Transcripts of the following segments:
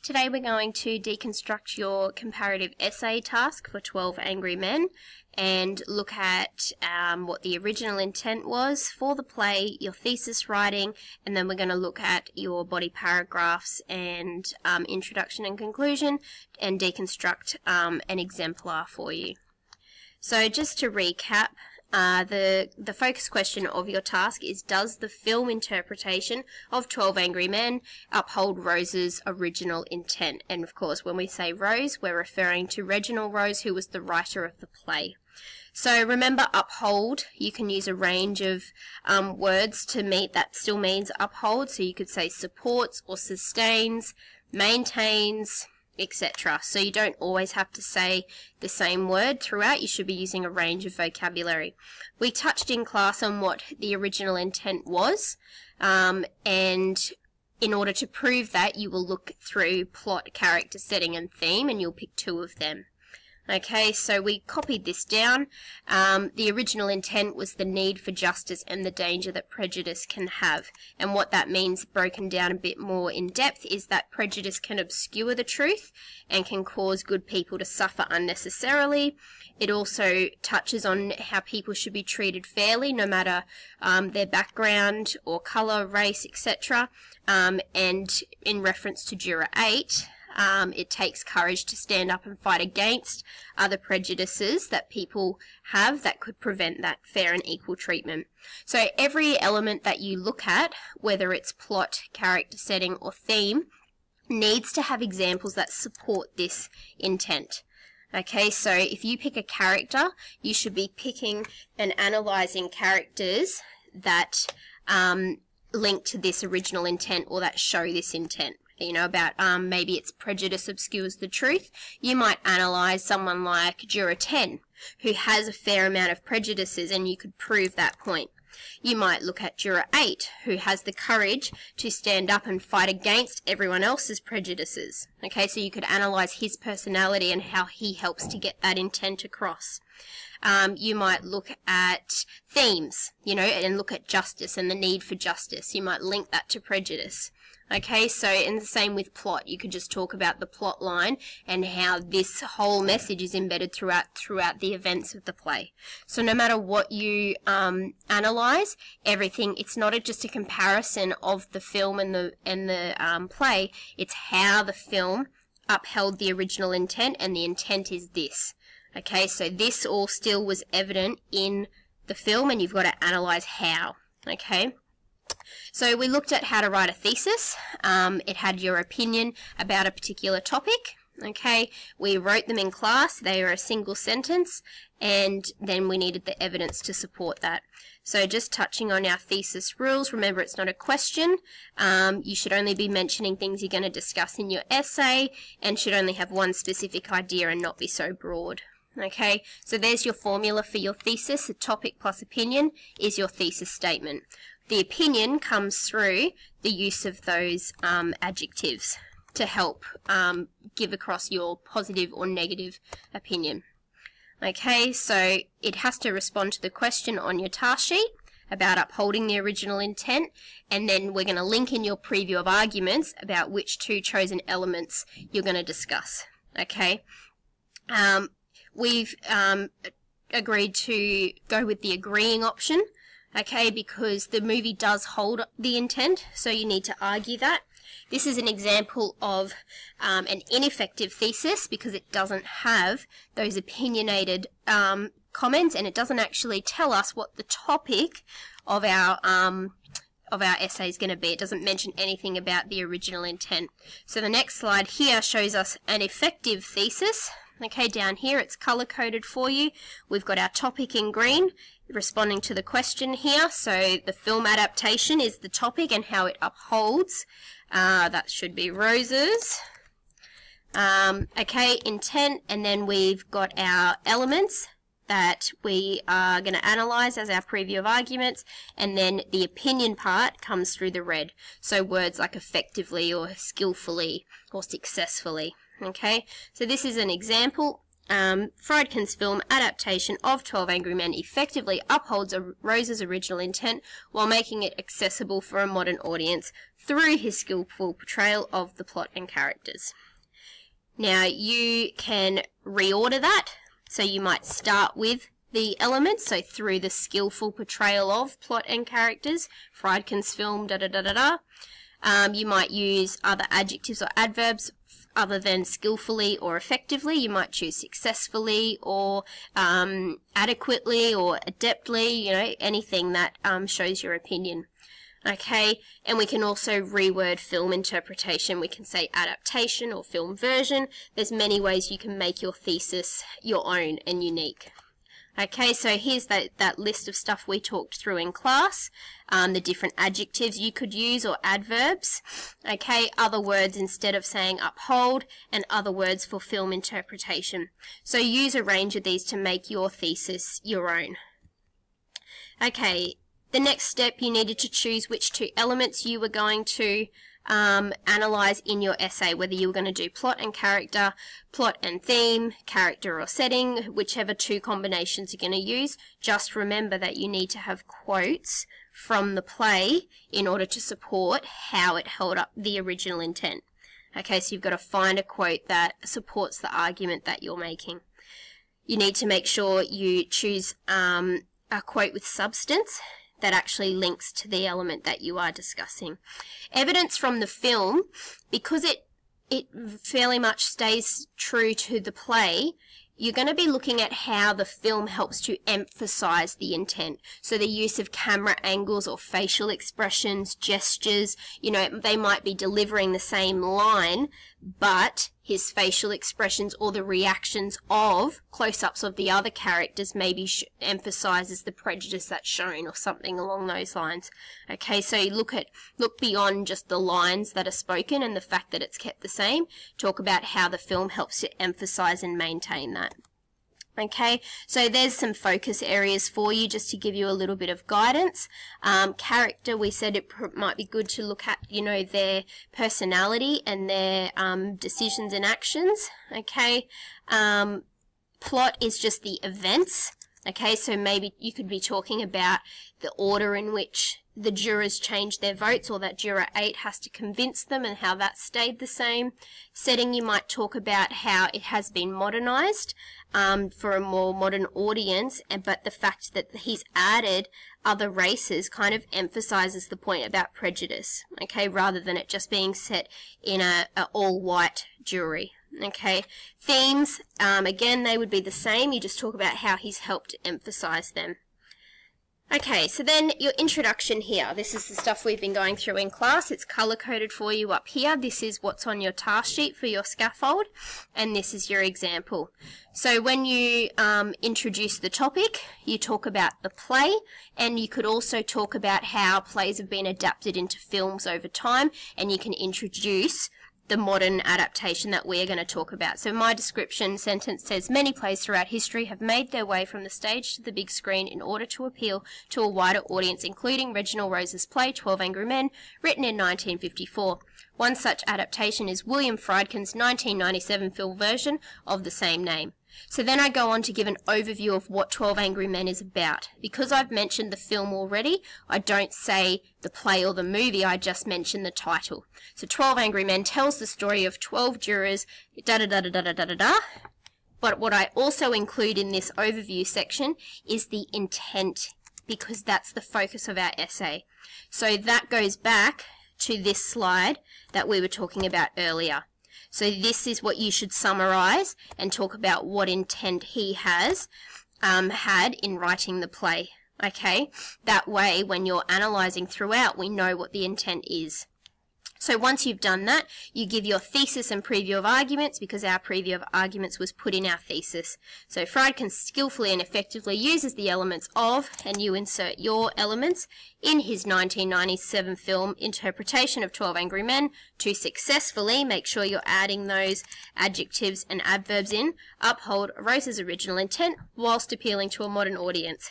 Today we're going to deconstruct your comparative essay task for 12 Angry Men and look at what the original intent was for the play, your thesis writing, and then we're going to look at your body paragraphs and introduction and conclusion and deconstruct an exemplar for you. So just to recap, the focus question of your task is, does the film interpretation of 12 Angry Men uphold Rose's original intent? And of course, when we say Rose, we're referring to Reginald Rose, who was the writer of the play. So remember, uphold, you can use a range of words to meet that still means uphold. So you could say supports or sustains, maintains, etc. So you don't always have to say the same word throughout. You should be using a range of vocabulary. We touched in class on what the original intent was, and in order to prove that, you will look through plot, character, setting, and theme, and you'll pick two of them. Okay, so we copied this down. The original intent was the need for justice and the danger that prejudice can have. And what that means, broken down a bit more in depth, is that prejudice can obscure the truth and can cause good people to suffer unnecessarily. It also touches on how people should be treated fairly, no matter their background or colour, race, etc. And in reference to Juror 8, it takes courage to stand up and fight against other prejudices that people have that could prevent that fair and equal treatment. So every element that you look at, whether it's plot, character, setting, or theme, needs to have examples that support this intent. Okay, so if you pick a character, you should be picking and analysing characters that link to this original intent or that show this intent. You know, about maybe it's prejudice obscures the truth. You might analyse someone like Juror 10, who has a fair amount of prejudices, and you could prove that point. You might look at Juror 8, who has the courage to stand up and fight against everyone else's prejudices. Okay, so you could analyse his personality and how he helps to get that intent across. You might look at themes, you know, and look at justice and the need for justice. You might link that to prejudice. Okay, so in the same with plot, you could just talk about the plot line and how this whole message is embedded throughout the events of the play. So no matter what you analyse, everything, it's not just a comparison of the film and the play, it's how the film upheld the original intent, and the intent is this. Okay, so this all still was evident in the film, and you've got to analyse how. Okay. So we looked at how to write a thesis. It had your opinion about a particular topic. Okay, we wrote them in class. They were a single sentence, and then we needed the evidence to support that. So just touching on our thesis rules, remember it's not a question. You should only be mentioning things you're going to discuss in your essay, and should only have one specific idea and not be so broad. Okay, so there's your formula for your thesis. The topic plus opinion is your thesis statement. The opinion comes through the use of those adjectives to help give across your positive or negative opinion. Okay, so it has to respond to the question on your task sheet about upholding the original intent, and then we're going to link in your preview of arguments about which two chosen elements you're going to discuss. Okay, we've agreed to go with the agreeing option. Okay, because the movie does hold the intent, so you need to argue that. This is an example of an ineffective thesis because it doesn't have those opinionated comments, and it doesn't actually tell us what the topic of our essay is going to be. It doesn't mention anything about the original intent. So the next slide here shows us an effective thesis. Okay, down here it's color-coded for you. We've got our topic in green, responding to the question here. So the film adaptation is the topic and how it upholds. That should be Rose's. Okay, intent, and then we've got our elements that we are going to analyse as our preview of arguments, and then the opinion part comes through the red. So words like effectively or skillfully or successfully. Okay, so this is an example Friedkin's film adaptation of 12 Angry Men effectively upholds Rose's original intent while making it accessible for a modern audience through his skillful portrayal of the plot and characters. Now, you can reorder that, so you might start with the elements, so through the skillful portrayal of plot and characters, Friedkin's film, da-da-da-da-da. You might use other adjectives or adverbs other than skillfully or effectively. You might choose successfully or adequately or adeptly, you know, anything that shows your opinion. Okay, and we can also reword film interpretation. We can say adaptation or film version. There's many ways you can make your thesis your own and unique. Okay, so here's that list of stuff we talked through in class, the different adjectives you could use or adverbs, okay, other words instead of saying uphold, and other words for film interpretation. So use a range of these to make your thesis your own. Okay, the next step, you needed to choose which two elements you were going to analyze in your essay, whether you were going to do plot and character, plot and theme, character or setting, whichever two combinations you're going to use. Just remember that you need to have quotes from the play in order to support how it held up the original intent. Okay, so you've got to find a quote that supports the argument that you're making. You need to make sure you choose a quote with substance that actually links to the element that you are discussing. Evidence from the film, because it fairly much stays true to the play, you're going to be looking at how the film helps to emphasize the intent. So the use of camera angles or facial expressions, gestures, you know, they might be delivering the same line, but his facial expressions or the reactions of close-ups of the other characters maybe emphasizes the prejudice that's shown or something along those lines. Okay, so look beyond just the lines that are spoken and the fact that it's kept the same. Talk about how the film helps to emphasize and maintain that. Okay, so there's some focus areas for you just to give you a little bit of guidance. Character, we said it might be good to look at, you know, their personality and their decisions and actions. Okay, plot is just the events. Okay, so maybe you could be talking about the order in which the jurors changed their votes, or that juror 8 has to convince them and how that stayed the same. Setting, you might talk about how it has been modernized for a more modern audience, but the fact that he's added other races kind of emphasizes the point about prejudice, okay, rather than it just being set in a all-white jury. Okay, themes, again, they would be the same. You just talk about how he's helped to emphasize them. Okay, so then your introduction here. This is the stuff we've been going through in class. It's color-coded for you up here. This is what's on your task sheet for your scaffold, and this is your example. So when you introduce the topic, you talk about the play, and you could also talk about how plays have been adapted into films over time, and you can introduce the modern adaptation that we're going to talk about. So my description sentence says, many plays throughout history have made their way from the stage to the big screen in order to appeal to a wider audience, including Reginald Rose's play 12 Angry Men, written in 1954. One such adaptation is William Friedkin's 1997 film version of the same name. So then I go on to give an overview of what 12 Angry Men is about. Because I've mentioned the film already, I don't say the play or the movie, I just mention the title. So 12 Angry Men tells the story of 12 jurors, da-da-da-da-da-da-da-da. But what I also include in this overview section is the intent, because that's the focus of our essay. So that goes back to this slide that we were talking about earlier. So this is what you should summarize and talk about what intent he has had in writing the play. Okay, that way when you're analyzing throughout, we know what the intent is. So once you've done that, you give your thesis and preview of arguments, because our preview of arguments was put in our thesis. So Friedkin skillfully and effectively uses the elements of, and you insert your elements, in his 1997 film interpretation of 12 Angry Men to successfully, make sure you're adding those adjectives and adverbs in, uphold Rose's original intent whilst appealing to a modern audience.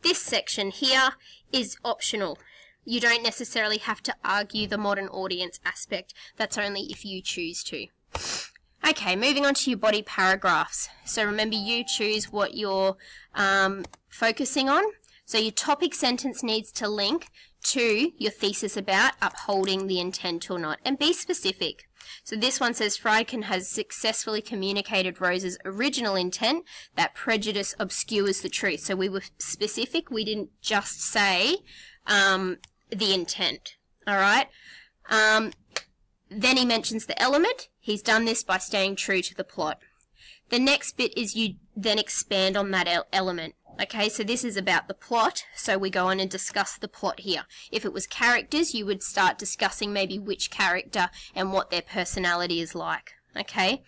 This section here is optional. You don't necessarily have to argue the modern audience aspect. That's only if you choose to. Okay, moving on to your body paragraphs. So remember, you choose what you're focusing on. So your topic sentence needs to link to your thesis about upholding the intent or not, and be specific. So this one says Friedkin has successfully communicated Rose's original intent that prejudice obscures the truth. So we were specific. We didn't just say the intent. All right. Then he mentions the element. He's done this by staying true to the plot. The next bit is you then expand on that element. Okay, so this is about the plot, so we go on and discuss the plot here. If it was characters, you would start discussing maybe which character and what their personality is like. Okay,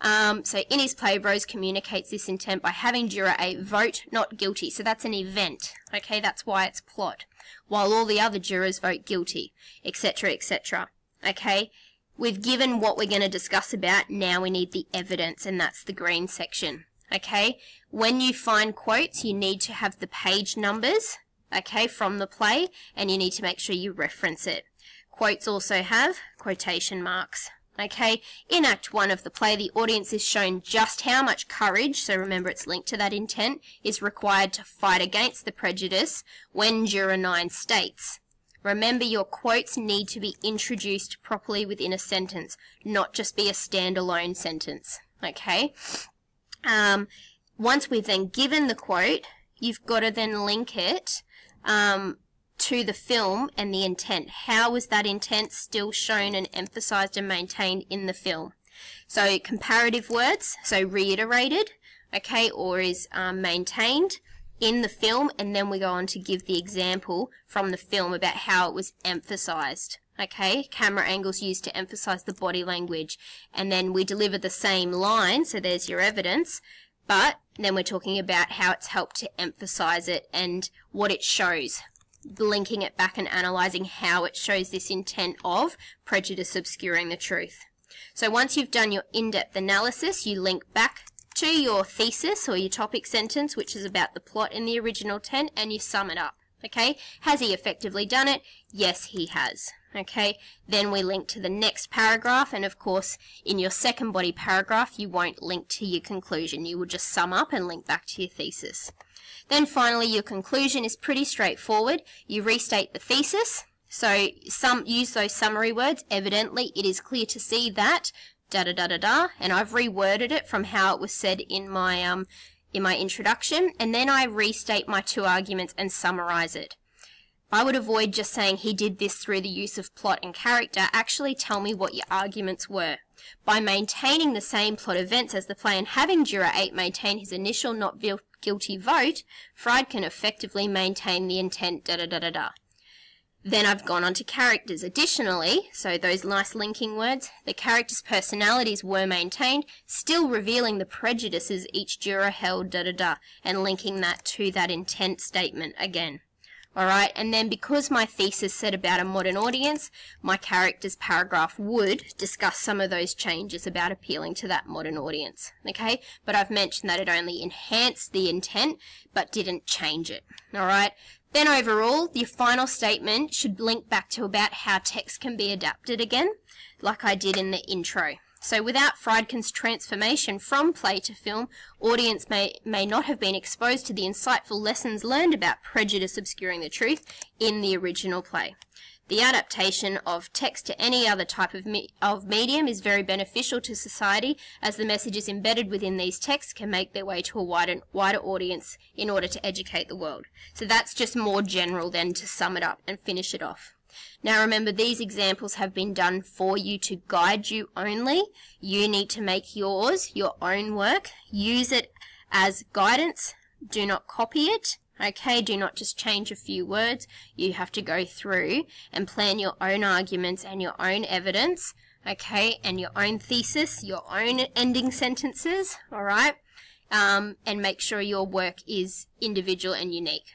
so in his play, Rose communicates this intent by having juror A vote not guilty. So that's an event. Okay, that's why it's plot. While all the other jurors vote guilty, etc., etc. Okay, we've given what we're going to discuss about. Now we need the evidence, and that's the green section. Okay, when you find quotes, you need to have the page numbers, okay, from the play, and you need to make sure you reference it. Quotes also have quotation marks. Okay, in Act 1 of the play, the audience is shown just how much courage, so remember it's linked to that intent, is required to fight against the prejudice when Juror 9 states. Remember, your quotes need to be introduced properly within a sentence, not just be a standalone sentence. Okay? Once we've then given the quote, you've got to then link it to the film and the intent. How was that intent still shown and emphasized and maintained in the film? So comparative words, so reiterated, okay, or is maintained in the film, and then we go on to give the example from the film about how it was emphasized. Okay, camera angles used to emphasize the body language, and then we deliver the same line, so there's your evidence, but then we're talking about how it's helped to emphasize it and what it shows, linking it back and analyzing how it shows this intent of prejudice obscuring the truth. So once you've done your in-depth analysis, you link back to your thesis or your topic sentence, which is about the plot in the original intent, and you sum it up. Okay, has he effectively done it? Yes, he has. Okay, then we link to the next paragraph, and of course in your second body paragraph you won't link to your conclusion. You will just sum up and link back to your thesis. Then finally your conclusion is pretty straightforward. You restate the thesis, so use those summary words. Evidently it is clear to see that da-da-da-da-da, and I've reworded it from how it was said in my introduction, and then I restate my two arguments and summarize it. I would avoid just saying he did this through the use of plot and character. Actually tell me what your arguments were. By maintaining the same plot events as the play and having Juror 8 maintain his initial not guilty vote, Friedkin effectively maintained the intent da-da-da-da-da. Then I've gone on to characters. Additionally, so those nice linking words, the characters' personalities were maintained, still revealing the prejudices each juror held da-da-da, and linking that to that intent statement again. Alright, and then because my thesis said about a modern audience, my characters paragraph would discuss some of those changes about appealing to that modern audience. Okay, but I've mentioned that it only enhanced the intent, but didn't change it. Alright, then overall, your final statement should link back to about how text can be adapted again, like I did in the intro. So without Friedkin's transformation from play to film, audience may not have been exposed to the insightful lessons learned about prejudice obscuring the truth in the original play. The adaptation of text to any other type of medium is very beneficial to society, as the messages embedded within these texts can make their way to a wider audience in order to educate the world. So that's just more general than to sum it up and finish it off. Now remember, these examples have been done for you to guide you only. You need to make yours your own work. Use it as guidance. Do not copy it. Okay, do not just change a few words. You have to go through and plan your own arguments and your own evidence, okay, and your own thesis, your own ending sentences, all right, and make sure your work is individual and unique.